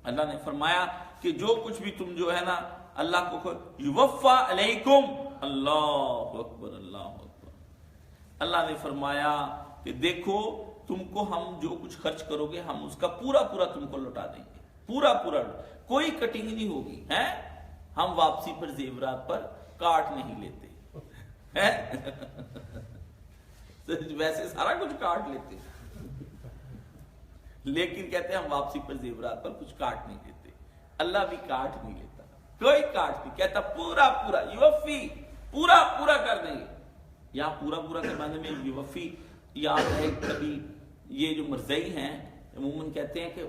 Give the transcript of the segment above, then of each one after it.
اللہ نے فرمایا کہ جو کچھ بھی تم جو ہے نا اللہ کو یوفا علیکم، اللہ اکبر اللہ اکبر، اللہ نے فرمایا کہ دیکھو تم کو ہم جو کچھ خرچ کرو گے ہم اس کا پورا پورا تم کو لوٹا دیں گے، پورا پورا، کوئی کٹنگ نہیں ہوگی ہے، ہم واپسی پر زیورات پر کاٹ نہیں لیتے ہیں ویسے سارا کچھ کاٹ لیتے لیکن کہتے ہیں ہم واپسی پر زیورات پر کچھ کاٹ نہیں لیتے، اللہ بھی کاٹ نہیں لیتا، کوئی کاٹ نہیں، کہتا پورا پورا یوفی، پورا پورا کر دیں گے۔ یہاں پورا پورا کے معنی میں یوفی یاد ہے، کبھی یہ جو مرزئی ہیں عموماً کہتے ہیں کہ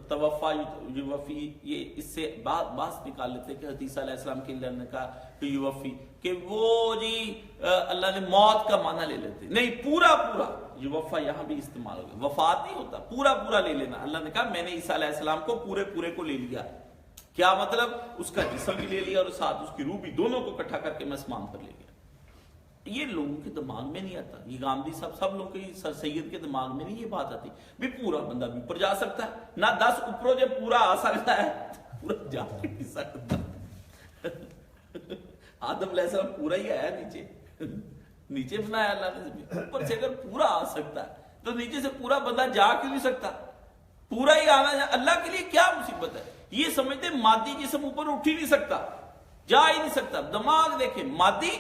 توفا یوفی، یہ اس سے بات نکال لیتے کہ حدیث علیہ السلام کے اللہ نے کہا کہ یوفی، کہ وہ جی اللہ نے موت کا معنی لے لیتے، نہیں پورا پورا یوفا یہاں بھی استعمال ہو گیا، وفات نہیں ہوتا، پورا پورا لے لینا۔ اللہ نے کہا میں نے عیسیٰ علیہ السلام کو پورے پورے کو لے لیا، کیا مطلب؟ اس کا جسم بھی لے لیا اور ساتھ اس کی روح بھی، دونوں کو اکٹھا کر کے میں اسمان پر لے گیا۔ یہ لوگوں کے دماغ میں نہیں آتا، یہ غامدی صاحب سب لوگوں کے سر سید کے دماغ میں نہیں یہ بات آتی بھی پورا بندہ بھی اوپر جا سکتا ہے، نہ 10 اوپروں جب پورا آ سکتا ہے پورا جا نہیں سکتا۔ آدم علیہ السلام پورا ہی آیا نیچے بنایا اللہ نے زمین، اوپر سے اگر پورا آ سکتا ہے تو نیچے سے پورا بندہ جا کیوں نہیں سکتا؟ پورا ہی آنا اللہ کے لیے کیا مصیبت ہے؟ یہ سمجھتے مادی جسم اوپر اٹھ ہی نہیں سکتا، جا ہی نہیں سکتا۔ دماغ دیکھیں، مادی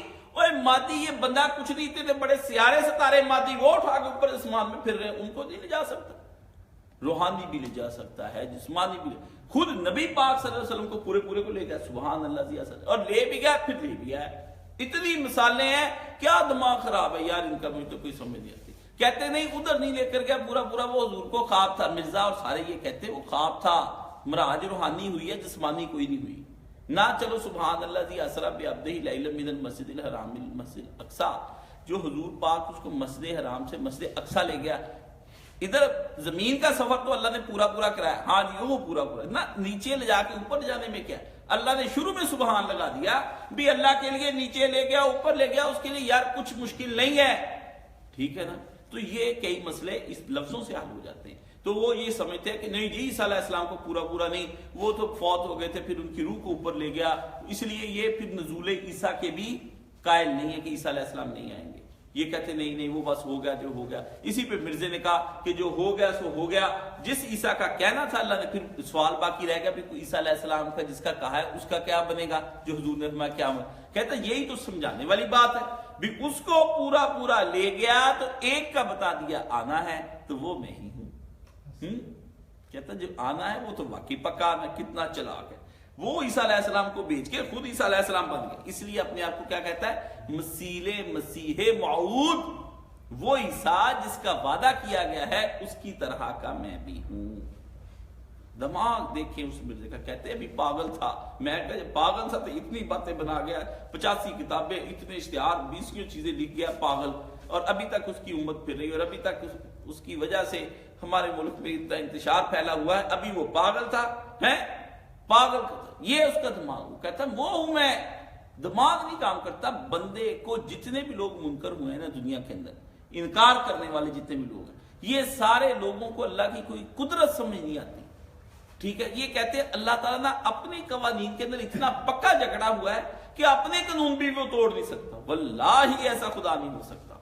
مادی یہ بندہ کچھ نہیں تھے بڑے سیارے ستارے مادی وہ اٹھا کے اوپر اسمان میں پھر رہے ہیں، ان کو نہیں لے جا سکتا، روحانی بھی لے جا سکتا ہے، جسمانی بھی خود نبی پاک صلی اللہ علیہ وسلم کو پورے پورے کو لے گیا، سبحان اللہ زی اصل، اور لے بھی گیا پھر لے بھی گیا ہے۔ اتنی مثالیں ہیں، کیا دماغ خراب ہے یار ان کا، مجھے تو کوئی سمجھ نہیں آتی۔ کہتے نہیں ادھر نہیں لے کر گیا پورا پورا، وہ حضور کو خواب تھا، مرزا اور سارے یہ کہتے وہ خواب تھا، معراج روحانی ہوئی ہے، جسمانی کوئی نہیں ہوئی نہ۔ چلو سبحان اللہ زی اسریٰ بعبدہ لیلا من المسجد الحرام الى المسجد الاقصی، جو حضور پاک اس کو مسجد حرام سے مسجد اقصی لے گیا، ادھر زمین کا سفر تو اللہ نے پورا پورا کرایا، ہاں جی وہ پورا پورا نہ، نیچے لے جا کے اوپر جانے میں کیا، اللہ نے شروع میں سبحان لگا دیا بھی اللہ کے لیے نیچے لے گیا اوپر لے گیا، اس کے لیے یار کچھ مشکل نہیں ہے، ٹھیک ہے نا۔ تو یہ کئی مسئلے اس لفظوں سے حل ہو جاتے ہیں۔ تو وہ یہ سمجھتے ہیں کہ نہیں جی عیسیٰ علیہ السلام کو پورا پورا نہیں، وہ تو فوت ہو گئے تھے، پھر ان کی روح کو اوپر لے گیا، اس لیے یہ پھر نزول عیسیٰ کے بھی قائل نہیں ہے کہ عیسیٰ علیہ السلام نہیں آئیں گے۔ یہ کہتے نہیں نہیں وہ بس ہو گیا جو ہو گیا۔ اسی پہ مرزے نے کہا کہ جو ہو گیا سو ہو گیا، جس عیسیٰ کا کہنا تھا اللہ نے، پھر سوال باقی رہ گیا پھر عیسیٰ علیہ السلام کا جس کا کہا ہے اس کا کیا بنے گا، جو حضور نے فرمایا کیا بنے۔ کہتا یہی تو سمجھانے والی بات ہے بھی، اس کو پورا پورا لے گیا تو ایک کا بتا دیا آنا ہے تو وہ میں ہی ہوں۔ کہتا جو آنا ہے وہ تو واقعی پکا آنا، کتنا چلاک ہے وہ، عیسیٰ علیہ السلام کو بیچ کے خود عیسیٰ علیہ السلام بن گیا، اس لیے اپنے آپ کو کیا کہتا ہے، مسیح موعود، وہ عیسیٰ جس کا وعدہ کیا گیا ہے اس کی طرح کا میں بھی ہوں۔ دماغ دیکھیں اس مرزے کا، کہتے ہیں بھی پاگل تھا، میں کہا پاگل تھا تو اتنی باتیں بنا گیا، 85 کتابیں، اتنے اشتہار، 20 چیزیں لکھ گیا، پاگل، اور ابھی تک اس کی امت پھر رہی، اور ابھی تک اس کی وجہ سے ہمارے ملک میں اتنا انتشار پھیلا ہوا ہے، ابھی وہ پاگل تھا، پاگل تھا، یہ اس کا دماغ۔ وہ کہتا وہ ہوں میں، دماغ نہیں کام کرتا۔ بندے کو جتنے بھی لوگ منکر ہوئے ہیں نا دنیا کے اندر، انکار کرنے والے جتنے بھی لوگ ہیں، یہ سارے لوگوں کو اللہ کی کوئی قدرت سمجھ نہیں آتی، ٹھیک ہے۔ یہ کہتے ہیں اللہ تعالیٰ نے اپنے قوانین کے اندر اتنا پکا جھگڑا ہوا ہے کہ اپنے قانون بھی وہ توڑ نہیں سکتا، واللہ ایسا خدا نہیں ہو سکتا،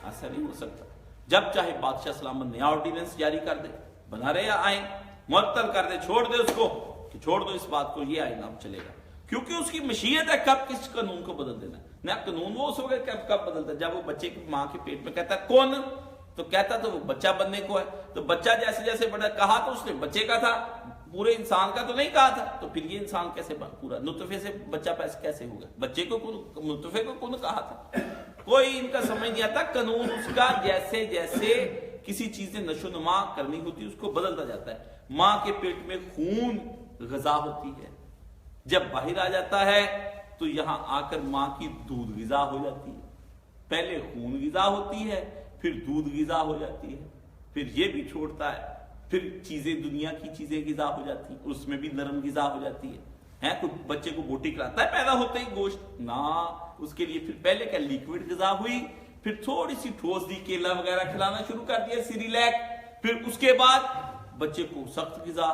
ایسا نہیں ہو سکتا۔ جب چاہے بادشاہ سلامت نیا آرڈیننس جاری کر دے، بنا رہے یا آئیں، معطل کر دے، چھوڑ دے اس کو کہ چھوڑ دو اس بات کو، یہ آئینہ چلے گا، کیونکہ اس کی مشیت ہے کب کس قانون کو بدل دینا۔ نہ قانون وہ اس وقت کب بدلتا ہے جب وہ بچے کی ماں کے پیٹ میں کہتا ہے کون، تو کہتا تو وہ بچہ بننے کو ہے، تو بچہ جیسے جیسے بڑا، کہا تو اس نے بچے کا تھا، پورے انسان کا تو نہیں کہا تھا، تو پھر یہ انسان کیسے پورا نطفے سے بچہ پیسے کیسے ہوگا، بچے کو نطفے کو کون کہا تھا، کوئی ان کا سمجھ نہیں آتا۔ قانون اس کا جیسے جیسے کسی چیز سے نشو نما کرنی ہوتی اس کو بدلتا جاتا ہے۔ ماں کے پیٹ میں خون غذا ہوتی ہے، جب باہر آ جاتا ہے تو یہاں آ کر ماں کی دودھ غذا ہو جاتی ہے، پہلے خون غذا ہوتی ہے، پھر دودھ غذا ہو جاتی ہے، پھر یہ بھی چھوڑتا ہے، پھر چیزیں دنیا کی چیزیں غذا ہو جاتی ہیں، اس میں بھی نرم غذا ہو جاتی ہے۔ کوئی بچے کو بوٹی کھلاتا ہے پیدا ہوتے ہی گوشت، نہ، اس کے لیے پھر پہلے کیا لیکوڈ غذا ہوئی، پھر تھوڑی سی ٹھوس دی، کیلا وغیرہ کھلانا شروع کر دیا، سیریلیک، پھر اس کے بعد بچے کو سخت غذا،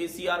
ACR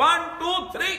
1 2 3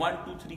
1 2 3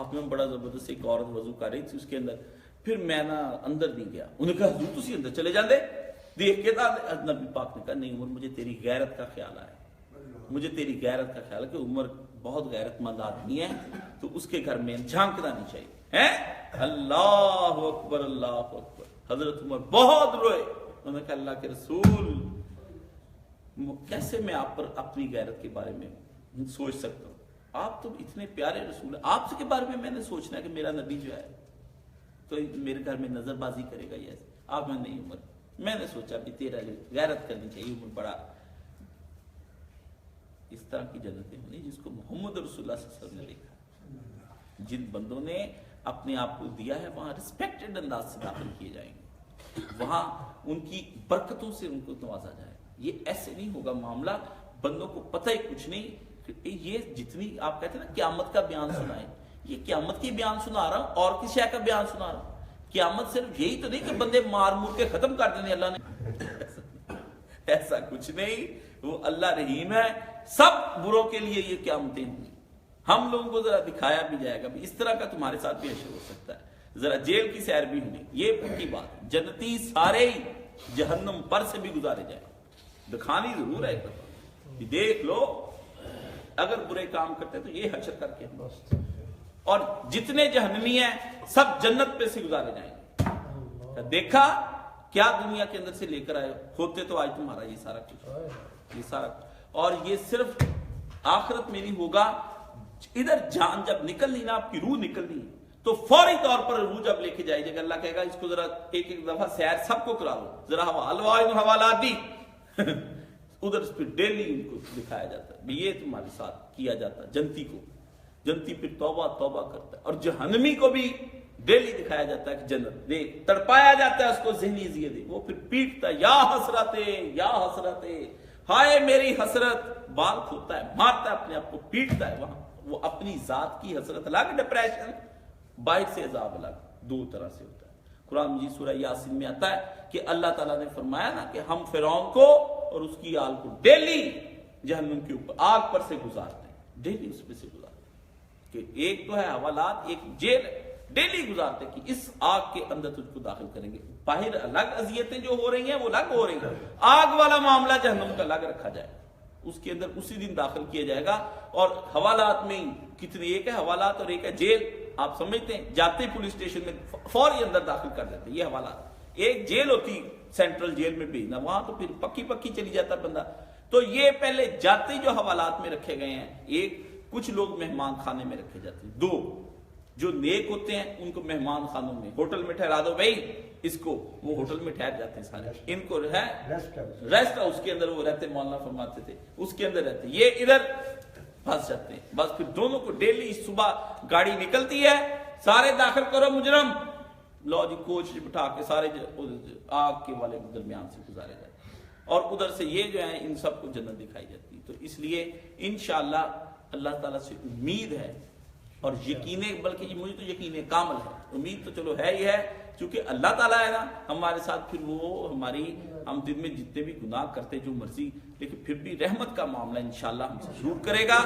آپ میں بڑا زبردست ایک عورت وضو کر رہی تھی اس کے اندر، پھر میں نا اندر نہیں گیا. انہوں نے کہا حضور تسی اندر چلے جاندے. دیکھ کے نبی پاک نے کہا نہیں عمر مجھے تیری غیرت کا خیال آیا، مجھے تیری غیرت کا خیال ہے کہ عمر بہت غیرت مند آدمی ہے تو اس کے گھر میں جھانکنا نہیں چاہیے ہیں. اللہ اکبر اللہ اکبر. حضرت عمر بہت روئے. انہوں نے کہا اللہ کے رسول کیسے میں آپ پر اپنی غیرت کے بارے میں سوچ سکتا ہوں، آپ تو اتنے پیارے رسول ہیں، آپ کے بارے میں نے سوچنا ہے کہ میرا نبی جو ہے تو میرے گھر میں نظر بازی کرے گا. یہ آپ میں نہیں عمر، میں نے سوچا بھی تیرا غیرت کرنی چاہیے. عمر بڑا اس طرح کی جنتیں ہونی جس کو محمد رسول اللہ صلی اللہ علیہ وسلم نے دیکھا. جن بندوں نے اپنے آپ کو دیا ہے وہاں رسپیکٹڈ انداز سے داخل کیے جائیں گے، وہاں ان کی برکتوں سے ان کو نوازا جائے. یہ ایسے نہیں ہوگا معاملہ، بندوں کو پتہ ہی کچھ نہیں. یہ جتنی آپ کہتے ہیں نا قیامت کا بیان سنائیں، یہ قیامت کی بیان سنا رہا ہوں اور کس شے کا بیان سنا رہا ہوں. قیامت صرف یہی تو نہیں کہ بندے مار مور کے ختم کر دینے اللہ نے، ایسا کچھ نہیں. وہ اللہ رحیم ہے، سب بروں کے لیے یہ قیامتیں ہوں گی. ہم لوگوں کو ذرا دکھایا بھی جائے گا اس طرح کا تمہارے ساتھ بھی حشر ہو سکتا ہے. ذرا جیل کی سیر بھی ہونی، یہ پکی بات. جنتی سارے ہی جہنم پر سے بھی گزارے جائیں، دکھانی ضرور ہے ایک دفعہ، دیکھ لو اگر برے کام کرتے تو یہ حشر کر کے ہم، اور جتنے جہنمی ہیں سب جنت پہ سے گزارے جائیں گے. دیکھا کیا دنیا کے اندر سے لے کر آئے ہوتے تو آج تمہارا یہ سارا کچھ، یہ سارا. اور یہ صرف آخرت میں نہیں ہوگا. ادھر جان جب نکلنی نا، آپ کی روح نکلنی تو فوری طور پر روح جب لے کے جائے جائے گا، اللہ کہے گا اس کو ذرا ایک ایک دفعہ سیر سب کو کرا لو، ذرا حوالات دی. ادھر پھر ڈیلی ان کو دکھایا جاتا ہے یہ تمہارے ساتھ کیا جاتا ہے. جنتی کو، جنتی پھر توبہ توبہ کرتا ہے. اور جہنمی کو بھی ڈیلی دکھایا جاتا ہے کہ جنت دیکھ، تڑپایا جاتا ہے اس کو ذہنی اذیت دے. وہ پھر پیٹتا ہے یا حسرتے یا حسرتے، ہائے میری حسرت. بال کھوتا ہے، مارتا ہے اپنے آپ کو، پیٹتا ہے. وہاں وہ اپنی ذات کی حسرت الگ، ڈپریشن، باہر سے عذاب الگ، دو طرح سے ہوتا ہے. قرآن مجید سورہ یاسین میں آتا ہے کہ اللہ تعالیٰ نے فرمایا نا کہ ہم فرعون کو اور اس کی آل کو ڈیلی جہنم کے اوپر آگ پر سے گزارتے ہیں، ڈیلی اس پہ سے گزارتے ہیں. کہ ایک تو ہے حوالات، ایک جیل ہے، ڈیلی گزارتے ہیں کہ اس آگ کے اندر تجھ کو داخل کریں گے. باہر الگ اذیتیں جو ہو رہی ہیں وہ الگ ہو رہی ہیں، آگ والا معاملہ جہنم کا الگ رکھا جائے، اس کے اندر اسی دن داخل کیا جائے گا. اور حوالات میں کتنے، ایک ہے حوالات اور ایک ہے جیل. آپ سمجھتے ہیں جاتے پولیس اسٹیشن میں فوری اندر داخل کر دیتے، یہ حوالات. ایک جیل ہوتی سینٹرل جیل میں بھیجنا، وہاں تو پھر پکی پکی چلی جاتا بندہ. تو یہ پہلے جاتے جو حوالات میں رکھے گئے ہیں، ایک کچھ لوگ مہمان خانے میں رکھے جاتے ہیں، دو جو نیک ہوتے ہیں ان کو مہمان خانوں میں ہوٹل میں ٹھہرا دو بھائی اس کو، وہ ہوٹل میں ٹھہر جاتے ہیں سارے. ان کو ہے ریسٹ ہاؤس کے اندر وہ رہتے، مولانا فرماتے تھے اس کے اندر رہتے. یہ ادھر پھنس جاتے ہیں. بس پھر دونوں کو ڈیلی صبح گاڑی نکلتی ہے، سارے داخل کرو مجرم، لو جی کوچ بٹھا کے سارے آگ کے والے درمیان سے گزارے جائے. اور ادھر سے یہ جو ہیں ان سب کو جنت دکھائی جاتی ہے. تو اس لیے انشاءاللہ اللہ تعالیٰ سے امید ہے اور یقین، بلکہ مجھے تو یقین کامل ہے. امید تو چلو ہے ہی ہے چونکہ اللہ تعالیٰ ہے نا ہمارے ساتھ. پھر وہ ہماری، ہم دن میں جتنے بھی گناہ کرتے جو مرضی، لیکن پھر بھی رحمت کا معاملہ انشاءاللہ ہم سے ضرور کرے گا.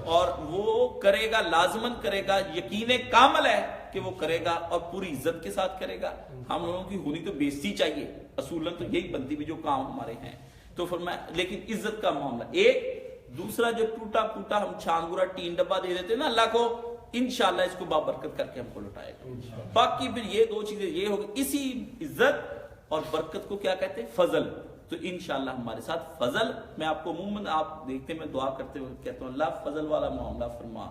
اور وہ کرے گا، لازمن کرے گا. یقین کامل ہے کہ وہ کرے گا اور پوری عزت کے ساتھ کرے گا. ہم لوگوں کی ہونی تو بےزتی چاہیے، اصولاً تو یہی بنتی بھی جو کام ہمارے ہیں. تو فرمایا لیکن عزت کا معاملہ ایک. دوسرا جو ٹوٹا پوٹا ہم چھانگورا ٹین ڈبہ دے دیتے نا اللہ کو، انشاءاللہ اس کو بابرکت کر کے ہم کو لٹائے گا. باقی پھر یہ دو چیزیں یہ ہوگی، اسی عزت اور برکت کو کیا کہتے ہیں؟ فضل. تو انشاءاللہ ہمارے ساتھ فضل. میں آپ کو عموماً آپ دیکھتے میں دعا کرتے ہوئے کہتا ہوں اللہ فضل والا معاملہ فرما،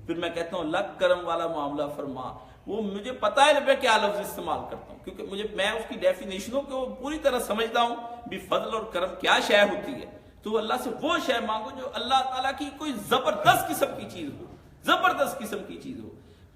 پھر میں کہتا ہوں اللہ کرم والا معاملہ فرما. وہ مجھے پتا ہے میں کیا لفظ استعمال کرتا ہوں کیونکہ میں اس کی ڈیفینیشنوں کو پوری طرح سمجھتا ہوں بھی فضل اور کرم کیا شے ہوتی ہے. تو اللہ سے وہ شے مانگو جو اللہ تعالیٰ کی کوئی زبردست قسم کی چیز ہو، زبردست قسم کی چیز ہو.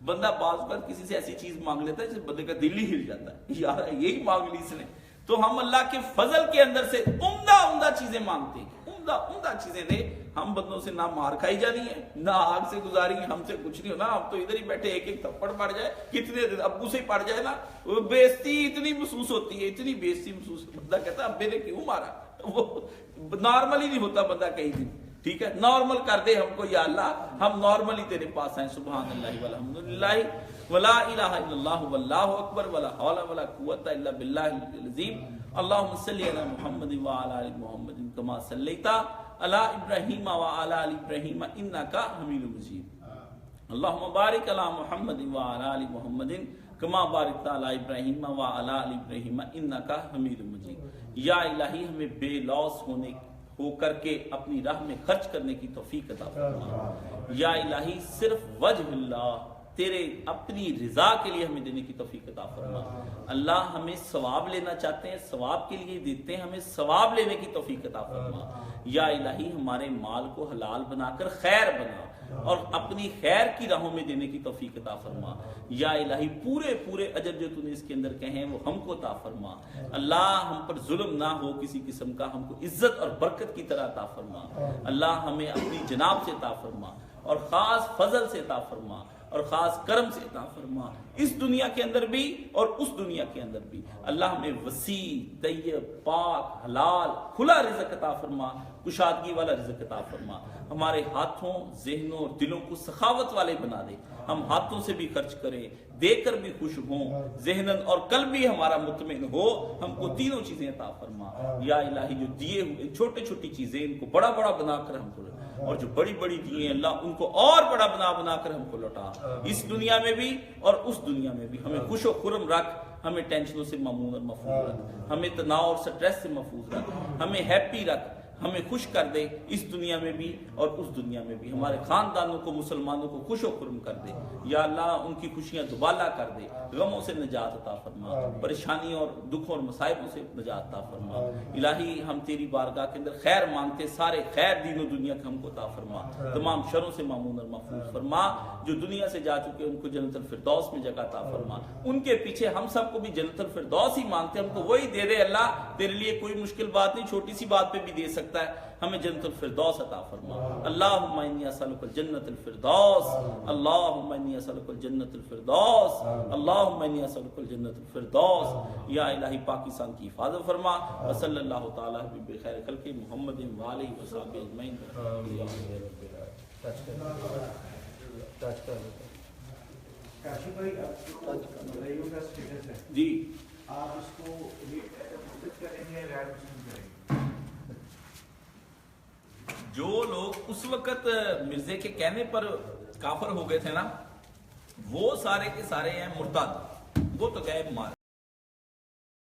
بندہ بعض اوقات کسی سے ایسی چیز مانگ لیتا ہے جس بندے کا دل ہی ہل جاتا ہے، یار یہی مانگ لی اس نے. تو ہم اللہ کے فضل کے اندر سے عمدہ چیزیں مانگتے ہیں، عمدہ چیزیں دے. ہم بندوں سے نہ مار کھائی جانی ہے، نہ آگ سے گزاری ہے، ہم سے کچھ نہیں ہونا. ہم تو ادھر ہی بیٹھے ایک ایک تھپڑ پڑ جائے، کتنے دن ابو سے ہی پڑ جائے نا، وہ بےزتی اتنی محسوس ہوتی ہے، اتنی بےزتی محسوس. بندہ کہتا ہے ابے نے کیوں مارا، وہ نارمل ہی نہیں ہوتا بندہ کئی دن. ٹھیک ہے، نارمل کر دے ہم کو یا اللہ، ہم نارملی تیرے پاس ہیں. سبحان اللہ والحمدللہ ولا الہ الا اللہ واللہ اکبر ولا حول ولا قوت الا باللہ العظیم. اللہم صلی علی محمد وعلی آل محمد کما صلیت علی ابراہیم وعلی آل ابراہیم انک حمید مجید. اللہم بارک علی محمد وعلی آل محمد کما بارکت علی ابراہیم وعلی آل ابراہیم انک حمید مجید. یا الہی ہمیں بے لوث ہو کر کے اپنی راہ میں خرچ کرنے کی توفیق عطا فرما. یا الہی صرف وجہ اللہ، تیرے اپنی رضا کے لیے ہمیں دینے کی توفیق عطا فرما. اللہ ہمیں ثواب لینا چاہتے ہیں، ثواب کے لیے دیتے ہیں، ہمیں ثواب لینے کی توفیق عطا فرما. یا الہی ہمارے مال کو حلال بنا کر خیر بنا اور اپنی خیر کی راہوں میں دینے کی توفیق عطا فرما. یا الہی پورے اجر جو تو نے اس کے اندر کہے ہیں وہ ہم کو عطا فرما. اللہ ہم پر ظلم نہ ہو کسی قسم کا، ہم کو عزت اور برکت کی طرح عطا فرما. اللہ ہمیں اپنی جناب سے عطا فرما اور خاص فضل سے عطا فرما اور خاص کرم سے عطا فرما، اس دنیا کے اندر بھی اور اس دنیا کے اندر بھی. اللہ ہمیں وسیع، طیب، پاک، حلال، کھلا رزق عطا فرما، کشادگی والا رزق عطا فرما. ہمارے ہاتھوں، ذہنوں اور دلوں کو سخاوت والے بنا دے. ہم ہاتھوں سے بھی خرچ کریں، دے کر بھی خوش ہوں، ذہنن اور قلب بھی ہمارا مطمئن ہو. ہم کو تینوں چیزیں عطا فرما. یا الہی جو دیے ہوئے چھوٹی چھوٹی چیزیں ان کو بڑا بڑا بنا کر ہم کو، اور جو بڑی بڑی دیے ہیں اللہ ان کو اور بڑا بنا کر ہم کو لوٹا، اس دنیا میں بھی اور اس دنیا میں بھی. ہمیں خوش و خرم رکھ، ہمیں ٹینشنوں سے مامون اور محفوظ رکھ، ہمیں تناؤ اور سٹریس سے محفوظ رکھ، ہمیں ہیپی رکھ، ہمیں خوش کر دے اس دنیا میں بھی اور اس دنیا میں بھی. ہمارے خاندانوں کو، مسلمانوں کو خوش و خرم کر دے. یا اللہ ان کی خوشیاں دوبالا کر دے، غموں سے نجات عطا فرما، پریشانیوں اور دکھوں اور مصائبوں سے نجات عطا فرما. الہی ہم تیری بارگاہ کے اندر خیر مانگتے، سارے خیر دین و دنیا کے ہم کو عطا فرما. تمام شروں سے مامون اور محفوظ فرما. جو دنیا سے جا چکے ان کو جنت الفردوس میں جگہ عطا فرما. ان کے پیچھے ہم سب کو بھی جنت الفردوس ہی مانگتے، ہم کو وہی دے دے اللہ. تیرے لیے کوئی مشکل بات نہیں، چھوٹی سی بات پہ بھی دے سکتا ہے. ہمیں جنت الفردوس عطا فرما. اللہم انی اسألک الجنت الفردوس، اللہم انی اسألک الجنت الفردوس، اللہم انی اسألک الجنت الفردوس. یا الہی پاکستان کی حفاظت فرما. وصلی اللہ تعالی بخیر خلق محمد وآلہ وصحبہ اجمعین. جی آپ اس کو کریں گے، جو لوگ اس وقت مرزے کے کہنے پر کافر ہو گئے تھے نا، وہ سارے کے سارے ہیں مرتد، وہ تو گئے مار.